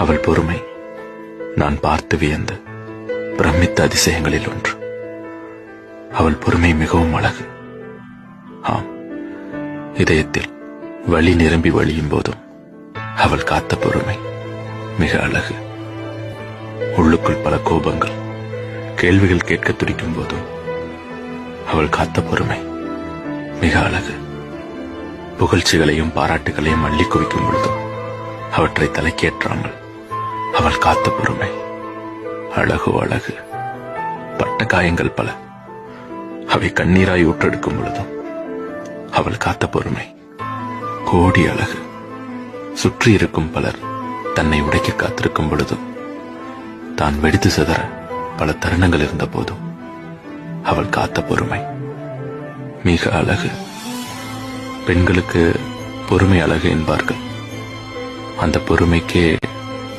அவள் பொறுமை நான் பார்த்து வியந்த பிரமித்த அதிசயங்களில் ஒன்று. அவள் பொறுமை மிகவும் அழகு. ஆம், இதயத்தில் வலி நிரம்பி வழியும் போதும் அவள் காத்த பொறுமை மிக அழகு. உள்ளுக்குள் பல கோபங்கள், கேள்விகள் கேட்க துடிக்கும் போதும் அவள் காத்த பொறுமை மிக அழகு. புகழ்ச்சிகளையும் பாராட்டுகளையும் அள்ளி குவிக்கும் பொழுதும் அவற்றை தலைக்கேற்றாமல் அவள் காத்த பொறுமை அழகோ அழகு. பட்ட காயங்கள் பல, அவை கண்ணீராய் ஊற்றெடுக்கும் பொழுதும் அவள் காத்த பொறுமை கோடி அழகு. சுற்றி இருக்கும் பலர் தன்னை உடைக்க காத்திருக்கும் பொழுதும், தான் வெடித்து சிதற பல தருணங்கள் இருந்த போதும் அவள் காத்த பொறுமை மிக அழகு. பெண்களுக்கு பொறுமை அழகு என்பார்கள். அந்த பொறுமைக்கே